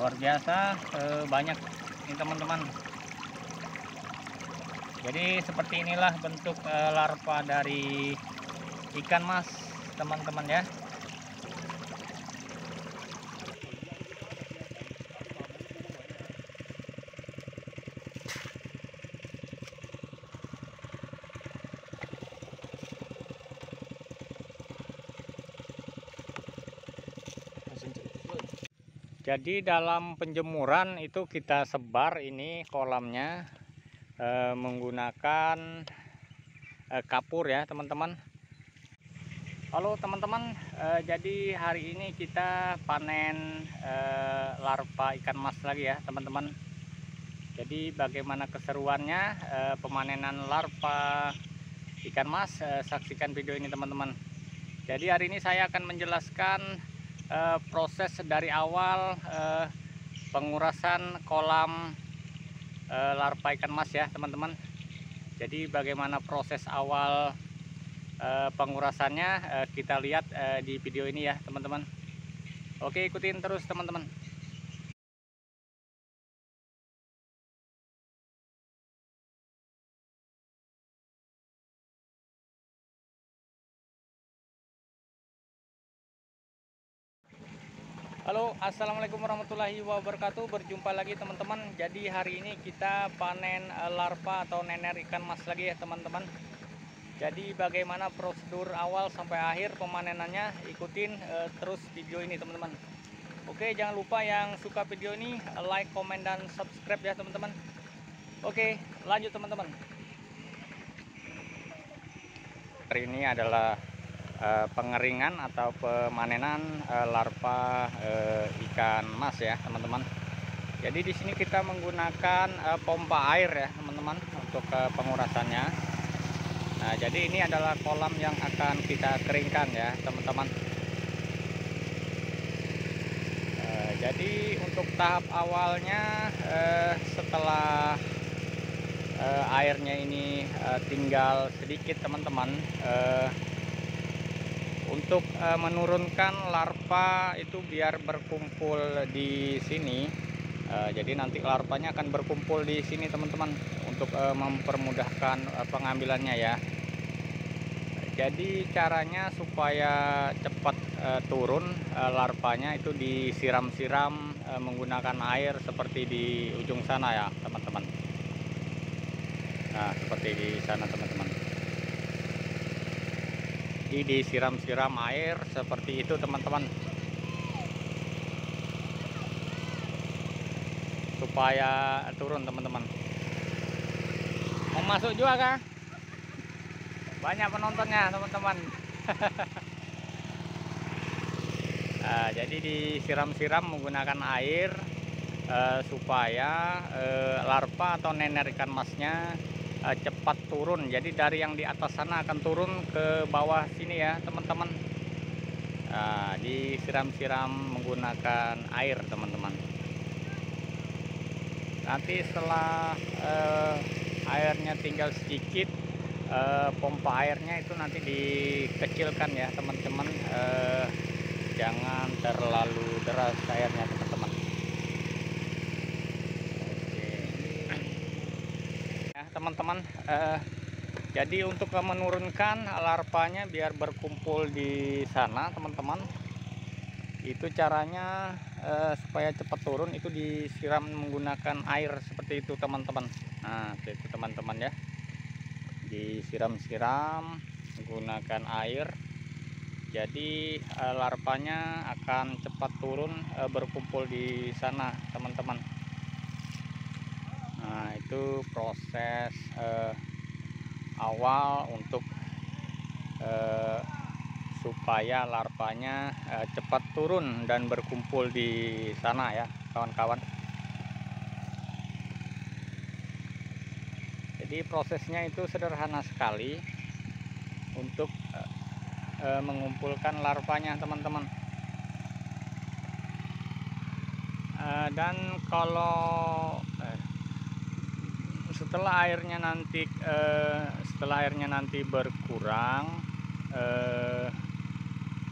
luar biasa banyak ini teman-teman. Jadi seperti inilah bentuk larva dari ikan mas teman-teman ya. Jadi dalam penjemuran itu kita sebar ini kolamnya menggunakan kapur ya teman-teman. Halo teman-teman, jadi hari ini kita panen larva ikan mas lagi ya teman-teman. Jadi bagaimana keseruannya pemanenan larva ikan mas, saksikan video ini teman-teman. Jadi hari ini saya akan menjelaskan proses dari awal pengurasan kolam larva ikan mas ya teman-teman. Jadi bagaimana proses awal pengurasannya kita lihat di video ini ya teman-teman. Oke, ikutin terus teman-teman. Halo, assalamualaikum warahmatullahi wabarakatuh. Berjumpa lagi teman-teman. Jadi hari ini kita panen larva atau nener ikan mas lagi ya teman-teman. Jadi bagaimana prosedur awal sampai akhir pemanenannya, ikutin terus video ini teman-teman. Oke, jangan lupa yang suka video ini like, komen, dan subscribe ya teman-teman. Oke, lanjut teman-teman. Hari ini adalah pengeringan atau pemanenan larva ikan mas ya teman-teman. Jadi di sini kita menggunakan pompa air ya teman-teman untuk pengurasannya. Nah, jadi ini adalah kolam yang akan kita keringkan ya teman-teman. Jadi untuk tahap awalnya setelah airnya ini tinggal sedikit teman-teman, untuk menurunkan larva itu biar berkumpul di sini. Jadi nanti larvanya akan berkumpul di sini teman-teman untuk mempermudahkan pengambilannya ya. Jadi caranya supaya cepat turun larvanya itu disiram-siram menggunakan air seperti di ujung sana ya teman-teman. Nah, seperti di sana teman-teman. Jadi disiram-siram air seperti itu teman-teman, supaya turun teman-teman. Mau masuk juga kah? Banyak penontonnya teman-teman. Nah, jadi disiram-siram menggunakan air supaya larva atau nener ikan masnya cepat turun. Jadi dari yang di atas sana akan turun ke bawah sini ya teman-teman. Nah, disiram-siram menggunakan air teman-teman. Nanti setelah airnya tinggal sedikit, pompa airnya itu nanti dikecilkan ya teman-teman. Jangan terlalu deras airnya teman-teman. Ya teman-teman, jadi untuk menurunkan larvanya biar berkumpul di sana teman-teman, itu caranya supaya cepat turun itu disiram menggunakan air seperti itu teman-teman. Nah, itu teman-teman ya, disiram-siram menggunakan air. Jadi larvanya akan cepat turun berkumpul di sana teman-teman. Nah, itu proses awal untuk supaya larvanya cepat turun dan berkumpul di sana ya kawan-kawan. Jadi prosesnya itu sederhana sekali untuk mengumpulkan larvanya teman-teman. Dan kalau setelah airnya nanti berkurang,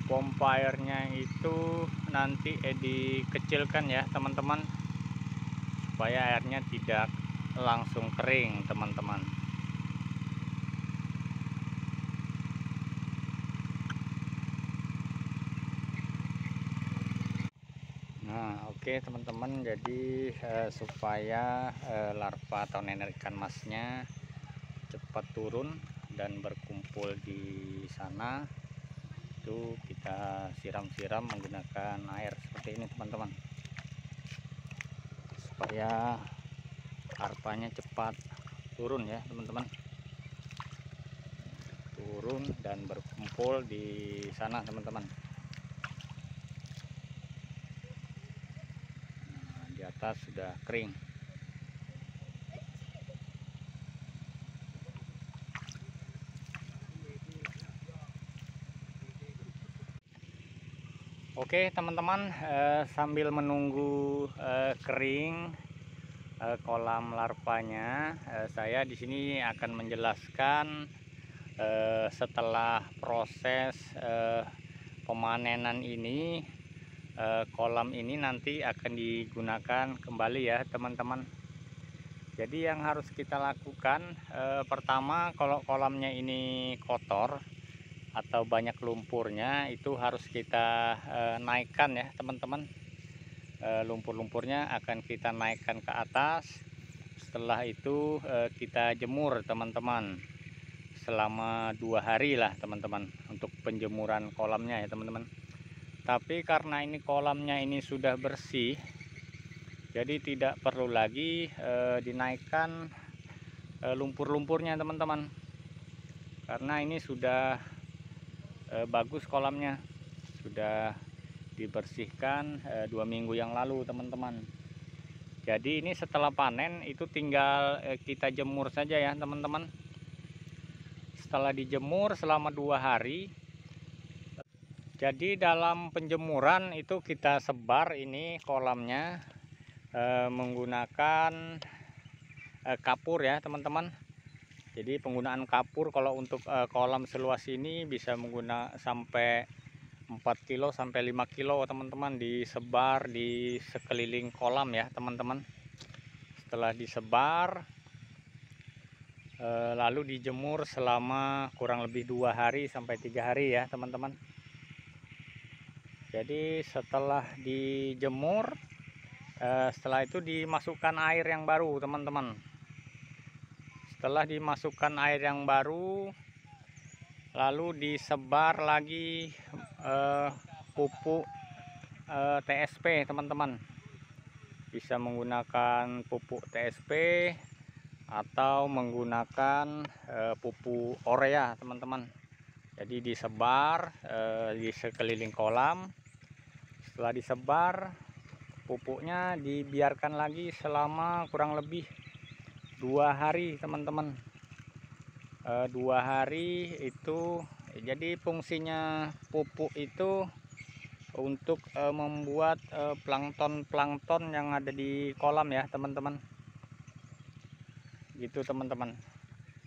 pompa airnya itu nanti dikecilkan ya teman-teman, supaya airnya tidak langsung kering teman-teman. Nah oke teman-teman, jadi supaya larva atau nener ikan masnya cepat turun dan berkumpul di sana, itu kita siram-siram menggunakan air seperti ini teman-teman, supaya larvanya cepat turun ya teman-teman, turun dan berkumpul di sana teman-teman. Nah, di atas sudah kering. Oke teman-teman, sambil menunggu kering kolam larvanya, saya di sini akan menjelaskan setelah proses pemanenan ini, kolam ini nanti akan digunakan kembali ya teman-teman. Jadi yang harus kita lakukan, pertama kalau kolamnya ini kotor atau banyak lumpurnya, itu harus kita naikkan ya teman-teman. Lumpur-lumpurnya akan kita naikkan ke atas. Setelah itu kita jemur teman-teman selama 2 hari lah teman-teman, untuk penjemuran kolamnya ya teman-teman. Tapi karena ini kolamnya ini sudah bersih, jadi tidak perlu lagi dinaikkan lumpur-lumpurnya teman-teman, karena ini sudah bagus kolamnya, sudah dibersihkan 2 minggu yang lalu teman-teman. Jadi ini setelah panen itu tinggal kita jemur saja ya teman-teman. Setelah dijemur selama 2 hari, jadi dalam penjemuran itu kita sebar ini kolamnya menggunakan kapur ya teman-teman. Jadi penggunaan kapur kalau untuk kolam seluas ini bisa menggunakan sampai 4 kilo sampai 5 kilo teman-teman, disebar di sekeliling kolam ya teman-teman. Setelah disebar lalu dijemur selama kurang lebih 2 hari sampai 3 hari ya teman-teman. Jadi setelah dijemur, setelah itu dimasukkan air yang baru teman-teman. Setelah dimasukkan air yang baru, lalu disebar lagi pupuk TSP teman-teman. Bisa menggunakan pupuk TSP atau menggunakan pupuk urea teman-teman. Jadi disebar di sekeliling kolam. Setelah disebar, pupuknya dibiarkan lagi selama kurang lebih 2 hari teman-teman. 2 hari itu, jadi fungsinya pupuk itu untuk membuat plankton yang ada di kolam ya teman-teman, gitu teman-teman,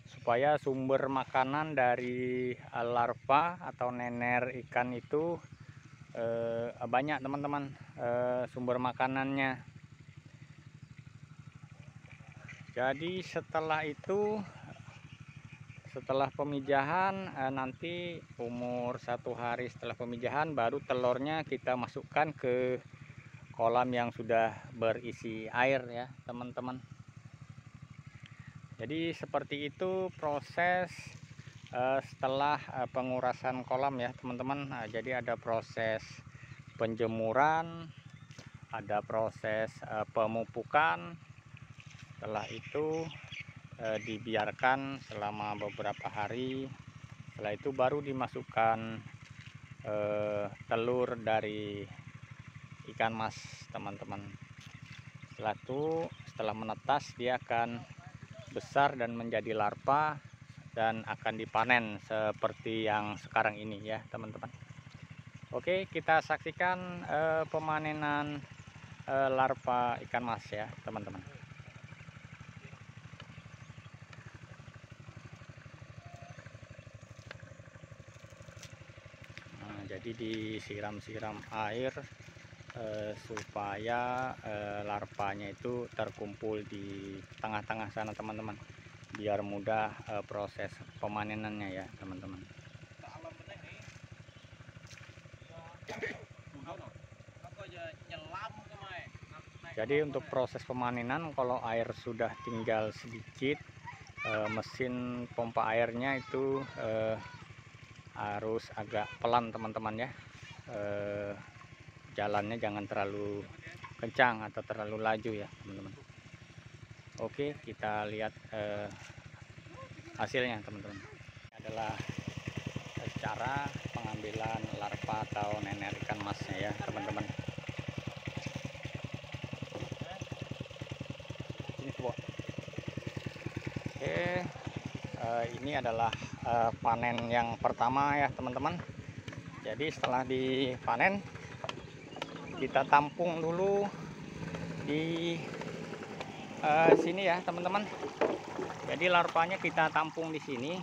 supaya sumber makanan dari larva atau nener ikan itu banyak teman-teman, sumber makanannya. Jadi setelah itu, setelah pemijahan, nanti umur 1 hari setelah pemijahan baru telurnya kita masukkan ke kolam yang sudah berisi air ya teman-teman. Jadi seperti itu proses setelah pengurasan kolam ya teman-teman. Jadi ada proses penjemuran, ada proses pemupukan. Setelah itu dibiarkan selama beberapa hari. Setelah itu baru dimasukkan telur dari ikan mas teman-teman. Setelah itu, setelah menetas, dia akan besar dan menjadi larva dan akan dipanen seperti yang sekarang ini ya teman-teman. Oke, kita saksikan pemanenan larva ikan mas ya teman-teman. Jadi disiram-siram air supaya larvanya itu terkumpul di tengah-tengah sana teman-teman, biar mudah proses pemanenannya ya teman-teman. Jadi untuk proses pemanenan, kalau air sudah tinggal sedikit, mesin pompa airnya itu harus agak pelan teman-teman ya. Jalannya jangan terlalu kencang atau terlalu laju ya teman-teman. Oke, kita lihat hasilnya teman-teman. Ini adalah cara pengambilan larva atau nener ikan masnya ya teman-teman. Oke, ini adalah panen yang pertama ya teman-teman. Jadi setelah dipanen, kita tampung dulu di sini ya teman-teman. Jadi larvanya kita tampung di sini.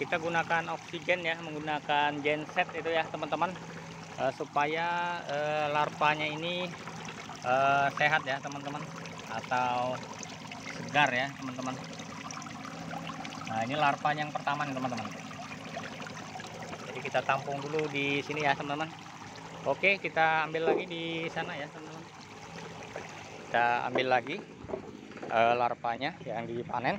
Kita gunakan oksigen ya, menggunakan genset itu ya teman-teman, supaya larvanya ini sehat ya teman-teman, atau segar ya teman-teman. Nah, ini larvanya yang pertama nih teman-teman. Jadi kita tampung dulu di sini ya teman-teman. Oke, kita ambil lagi di sana ya teman-teman. Kita ambil lagi larvanya yang dipanen.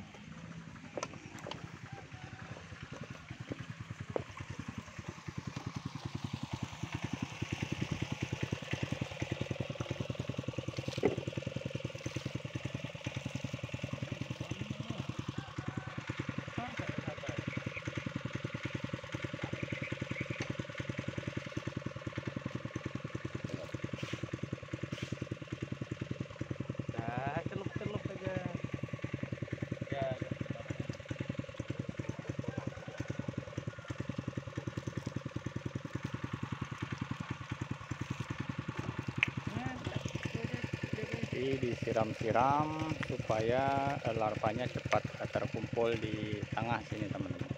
Disiram-siram supaya larvanya cepat terkumpul di tengah sini teman-teman.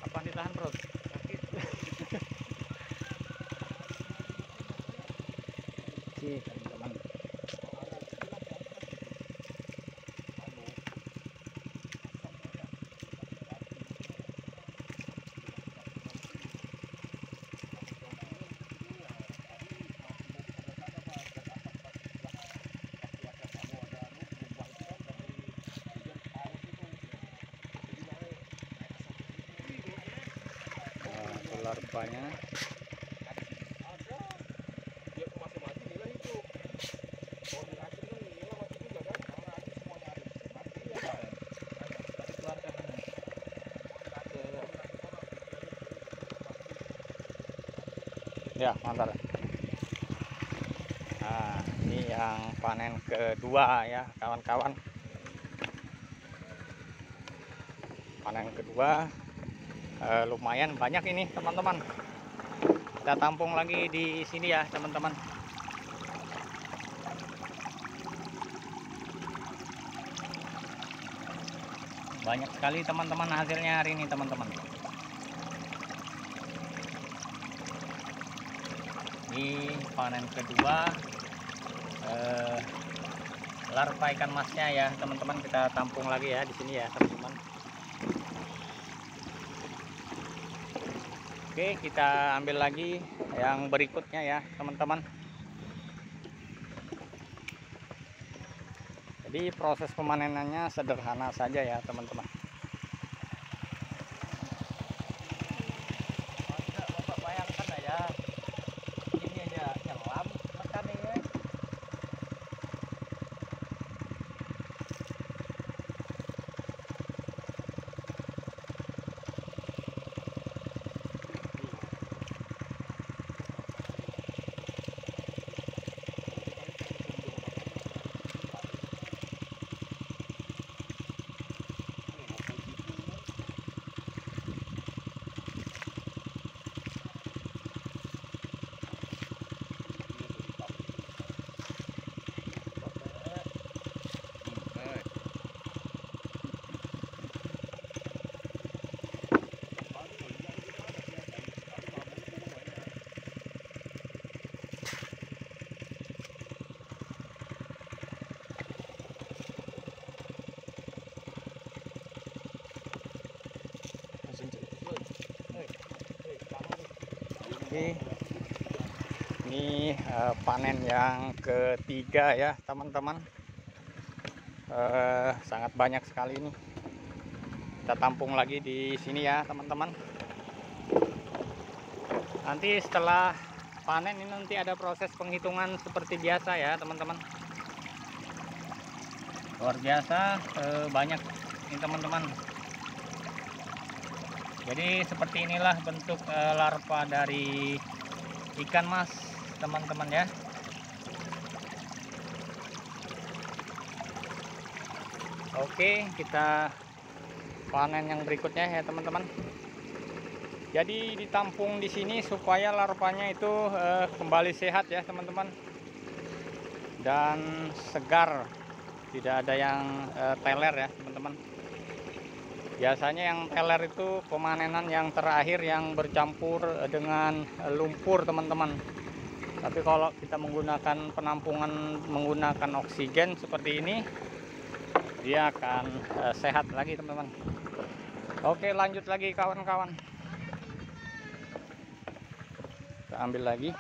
Apa ditahan perut? Sakit. Oke teman-teman. Larvanya ya mantap. Nah, ini yang panen kedua ya kawan-kawan. Panen kedua lumayan banyak ini teman-teman. Kita tampung lagi di sini ya teman-teman. Banyak sekali teman-teman hasilnya hari ini teman-teman. Ini panen kedua larva ikan masnya ya teman-teman. Kita tampung lagi ya di sini ya teman-teman. Oke, kita ambil lagi yang berikutnya ya teman-teman. Jadi proses pemanenannya sederhana saja ya teman-teman. Bapak bayangkan aja, ini aja nyelam makan ya. lagi. Ini panen yang ketiga ya teman-teman. Sangat banyak sekali ini. Kita tampung lagi di sini ya teman-teman. Nanti setelah panen ini nanti ada proses penghitungan seperti biasa ya teman-teman. Luar biasa banyak ini teman-teman. Jadi seperti inilah bentuk larva dari ikan mas teman-teman ya. Oke, kita panen yang berikutnya ya teman-teman. Jadi ditampung di sini supaya larvanya itu kembali sehat ya teman-teman, dan segar, tidak ada yang teler ya teman-teman. Biasanya yang teler itu pemanenan yang terakhir yang bercampur dengan lumpur teman-teman. Tapi kalau kita menggunakan penampungan menggunakan oksigen seperti ini, dia akan sehat lagi teman-teman. Oke, lanjut lagi kawan-kawan. Kita ambil lagi.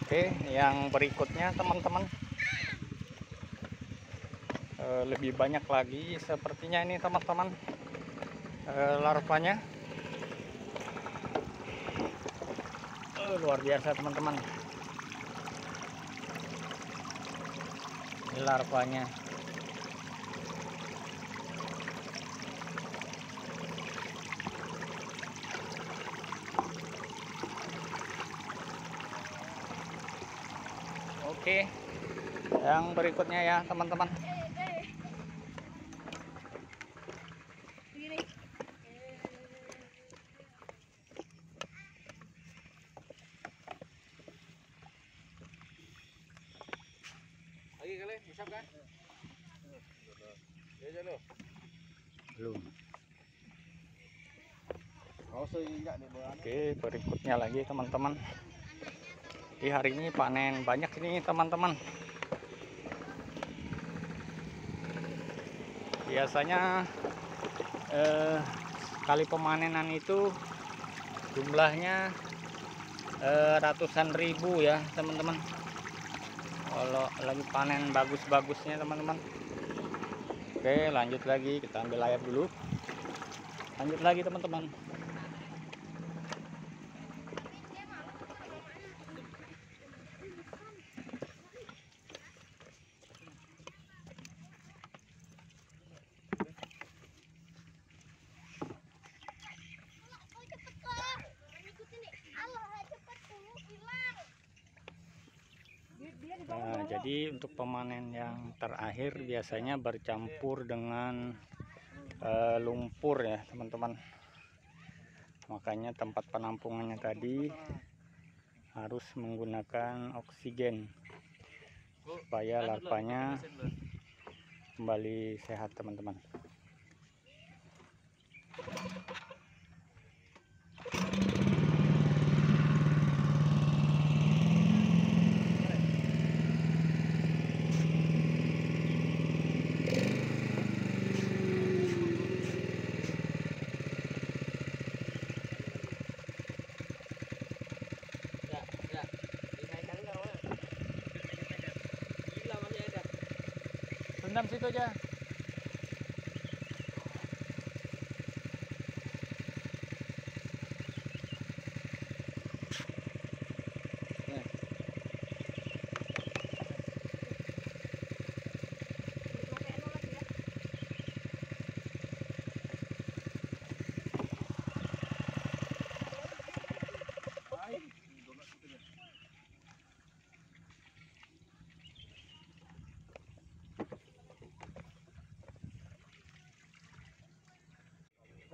Oke, yang berikutnya teman-teman, lebih banyak lagi sepertinya ini teman-teman larvanya. Luar biasa teman-teman, ini larvanya. Oke, yang berikutnya ya teman-teman. Belum. Oke, berikutnya lagi teman-teman. Di hari ini panen banyak ini teman-teman. Biasanya kali pemanenan itu jumlahnya ratusan ribu ya teman-teman. Kalau lagi panen bagus-bagusnya teman-teman. Oke, lanjut lagi, kita ambil air dulu. Lanjut lagi teman-teman. Nah, jadi untuk pemanen yang terakhir biasanya bercampur dengan lumpur ya teman-teman. Makanya tempat penampungannya tadi harus menggunakan oksigen supaya larvanya kembali sehat teman-teman. Rendam situ aja.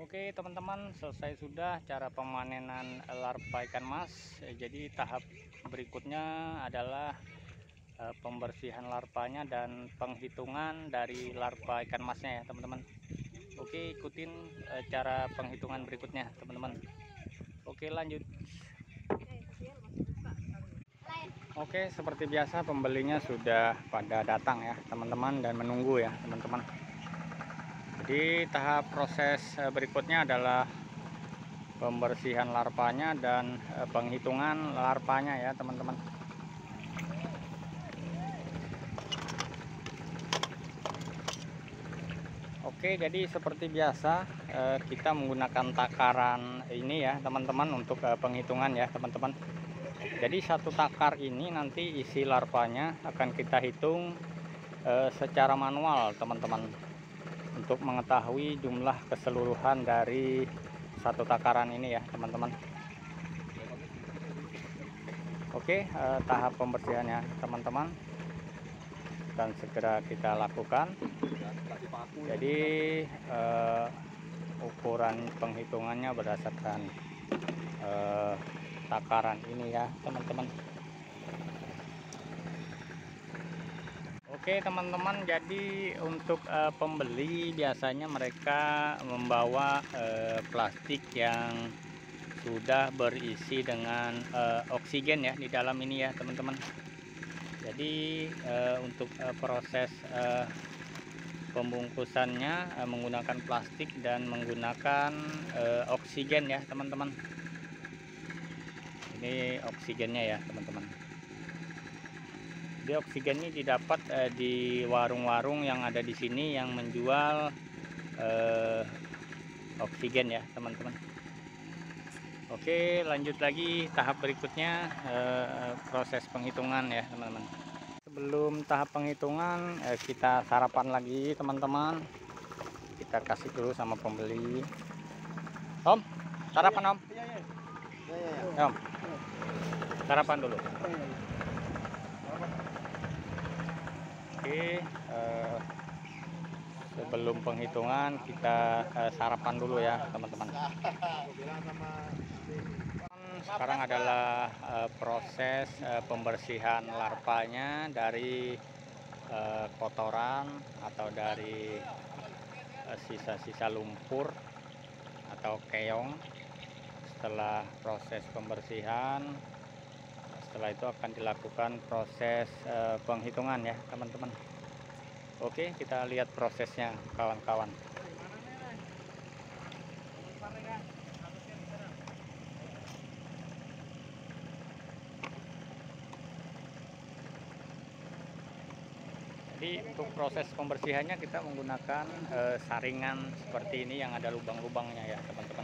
Oke teman-teman, selesai sudah cara pemanenan larva ikan mas. Jadi tahap berikutnya adalah pembersihan larvanya dan penghitungan dari larva ikan masnya ya teman-teman. Oke, ikutin cara penghitungan berikutnya teman-teman. Oke, lanjut. Oke, seperti biasa pembelinya sudah pada datang ya teman-teman dan menunggu ya teman-teman. Jadi tahap proses berikutnya adalah pembersihan larvanya dan penghitungan larvanya ya teman-teman. Oke, jadi seperti biasa kita menggunakan takaran ini ya teman-teman untuk penghitungan ya teman-teman. Jadi satu takar ini nanti isi larvanya akan kita hitung secara manual teman-teman, untuk mengetahui jumlah keseluruhan dari satu takaran ini ya teman-teman. Oke, tahap pembersihannya teman-teman dan segera kita lakukan. Jadi ukuran penghitungannya berdasarkan takaran ini ya teman-teman. Oke teman-teman, jadi untuk pembeli biasanya mereka membawa plastik yang sudah berisi dengan oksigen ya di dalam ini ya teman-teman. Jadi untuk proses pembungkusannya menggunakan plastik dan menggunakan oksigen ya teman-teman. Ini oksigennya ya teman-teman. Jadi oksigen ini didapat di warung-warung yang ada di sini yang menjual oksigen ya teman-teman. Oke, lanjut lagi tahap berikutnya, proses penghitungan ya teman-teman. Sebelum tahap penghitungan kita sarapan lagi teman-teman. Kita kasih dulu sama pembeli. Om, sarapan Om. Iya. Om, sarapan dulu. Oke, sebelum penghitungan kita sarapan dulu ya teman-teman. Sekarang adalah proses pembersihan larvanya dari kotoran atau dari sisa-sisa lumpur atau keong. Setelah proses pembersihan, setelah itu akan dilakukan proses penghitungan ya teman-teman. Oke, kita lihat prosesnya kawan-kawan. Jadi untuk proses pembersihannya kita menggunakan saringan seperti ini yang ada lubang-lubangnya ya teman-teman.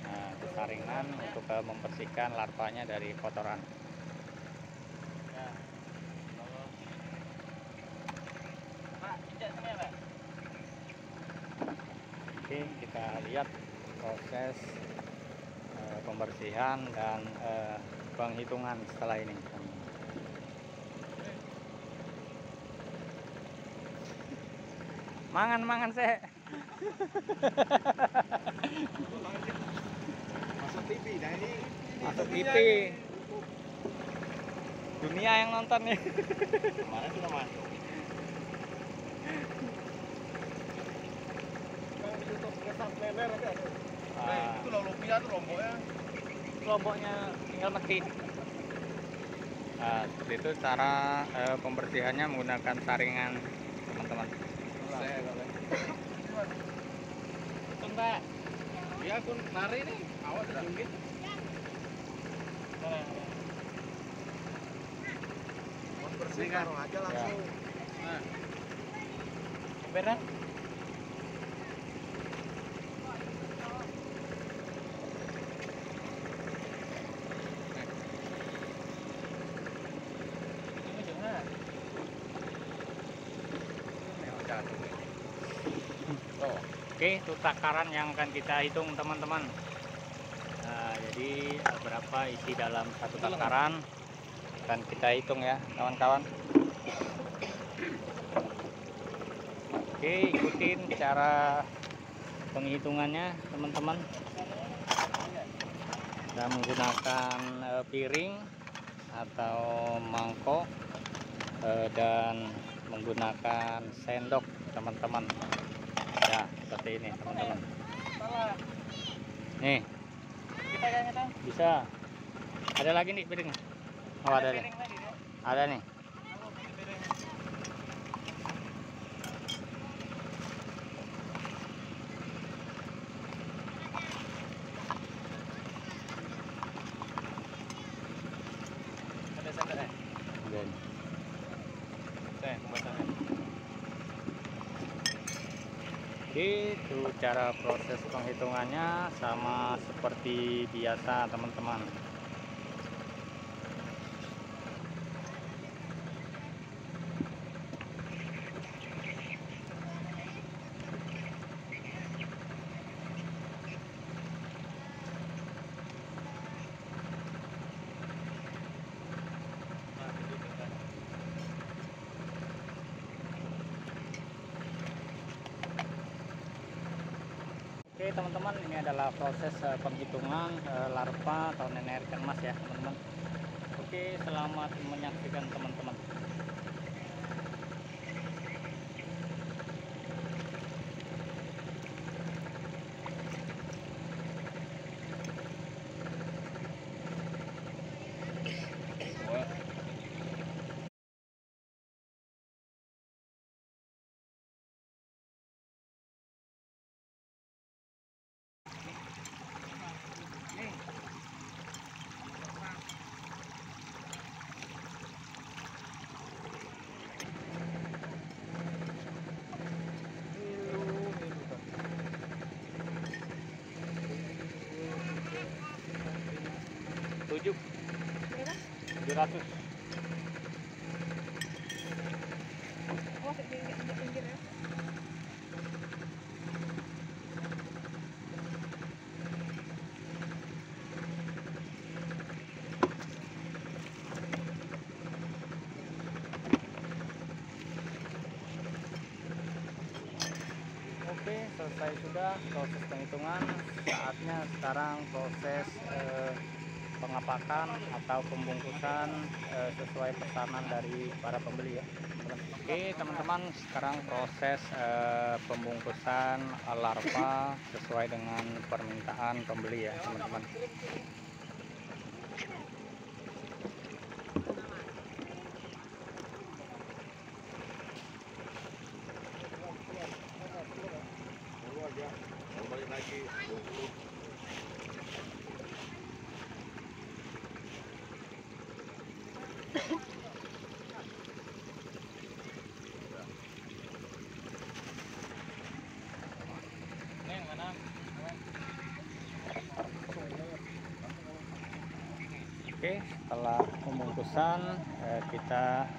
Nah, itu saringan untuk membersihkan larvanya dari kotoran. Oke, kita lihat proses pembersihan dan penghitungan setelah ini. Mangan sih. Masuk TV, nah ini Masuk TV. Dunia yang nonton nih. kemarin sudah masuk. Kalau YouTube ngesap leler aja. Itu loh lumpia tuh lomboknya. Kelompoknya tinggal metik. Nah, seperti itu cara pembersihannya menggunakan saringan teman-teman. Mbak, dia pun nari nih, awas dijunggit. Bersih kan aja langsung. Nah, beran. Oke, itu takaran yang akan kita hitung teman-teman. Nah, jadi berapa isi dalam satu takaran akan kita hitung ya kawan-kawan. Oke, ikutin cara penghitungannya teman-teman. Kita menggunakan piring atau mangkok dan menggunakan sendok teman-teman ya, seperti ini teman-teman. Nih bisa, ada lagi nih piring. Oh ada nih, ada nih. Itu cara proses penghitungannya sama seperti biasa teman-teman. Oke teman-teman, ini adalah proses penghitungan larva atau nener ikan mas ya teman-teman. Oke, selamat menyaksikan teman-teman. Tujuh 700. Oke, selesai sudah proses penghitungan. Saatnya sekarang proses pengepakan atau pembungkusan sesuai pesanan dari para pembeli ya. Oke teman-teman, sekarang proses pembungkusan larva sesuai dengan permintaan pembeli ya teman-teman. Oke, setelah pembungkusan kita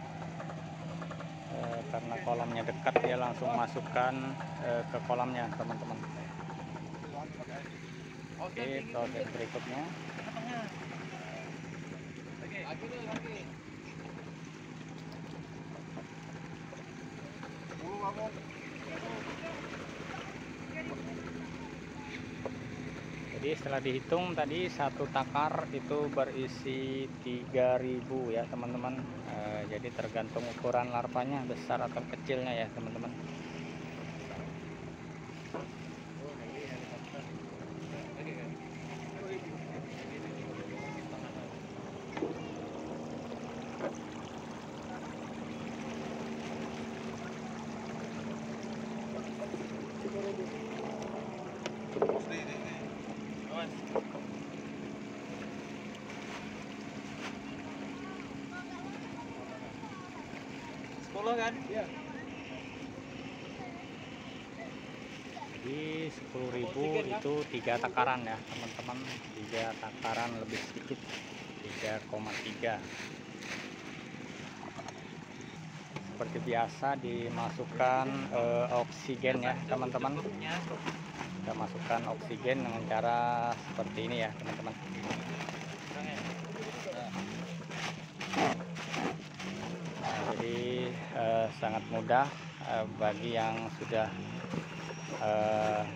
karena kolamnya dekat ya langsung masukkan ke kolamnya teman-teman. Oke, proses berikutnya. Jadi setelah dihitung tadi satu takar itu berisi 3000 ya teman-teman. Jadi tergantung ukuran larvanya besar atau kecilnya ya teman-teman. Kan? Iya. Jadi 10.000 itu 3 takaran ya teman-teman, 3 takaran lebih sedikit, 3,3. Seperti biasa dimasukkan oksigen ya teman-teman. Kita masukkan oksigen dengan cara seperti ini ya teman-teman. Jadi sangat mudah bagi yang sudah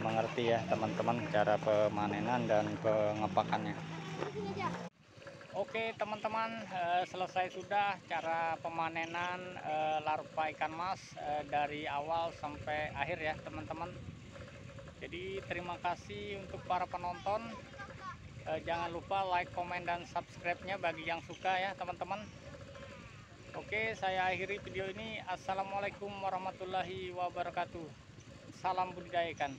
mengerti ya teman-teman cara pemanenan dan pengepakannya. Oke teman-teman, selesai sudah cara pemanenan larva ikan mas dari awal sampai akhir ya teman-teman. Jadi terima kasih untuk para penonton. Jangan lupa like, komen, dan subscribe-nya bagi yang suka ya teman-teman. Oke, saya akhiri video ini. Assalamualaikum warahmatullahi wabarakatuh. Salam budidaya ikan.